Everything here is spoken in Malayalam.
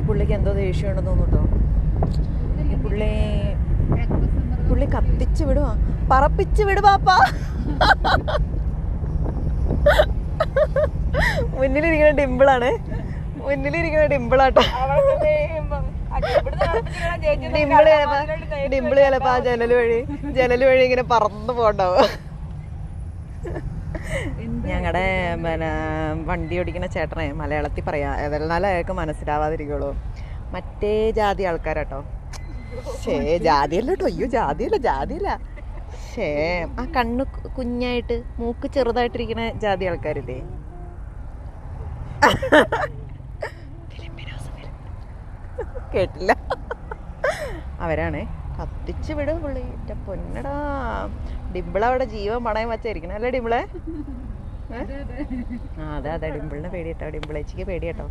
പുള്ളിക്ക് എന്തോ ദേഷ്യമുണ്ടെന്ന് തോന്നുട്ടോ. ഈ പുള്ളി കത്തിച്ച് വിടുവാ, പറപ്പിച്ച് വിടുവാപ്പാ. മുന്നിലിരിക്കുന്ന ഡിമ്പിളാണ്, മുന്നിലിരിക്കുന്ന ഡിമ്പിളാട്ടോ. ഡിമ്പിള് ചിലപ്പോ ആ ജനല് വഴി ഇങ്ങനെ പറന്നു പോണ്ടാവും. ഞങ്ങളുടെ പിന്നെ വണ്ടി ഓടിക്കുന്ന ചേട്ടനെ മലയാളത്തിൽ പറയാം, എന്നാലും അയാൾക്ക് മനസ്സിലാവാതിരിക്കുള്ളൂ. മറ്റേ ജാതി ആൾക്കാരാട്ടോ. ജാതിയല്ല കേട്ടോ, അയ്യോ ജാതിയല്ല. ആ കണ്ണ് കുഞ്ഞായിട്ട് മൂക്ക് ചെറുതായിട്ടിരിക്കുന്ന ജാതി ആൾക്കാരില്ലേ, കേട്ടില്ല, അവരാണ്. കത്തിച്ച് വിടും പുള്ളി. പൊന്നടാ, ഡിമ്പിളവിടെ ജീവൻ പണയം വച്ചായിരിക്കണം അല്ലേ ഡിമ്പിളെ? അതെ ഡിമ്പിളിനെ പേടിയട്ടോ, ഡിമ്പിളേച്ചിക്ക് പേടിയട്ടോ.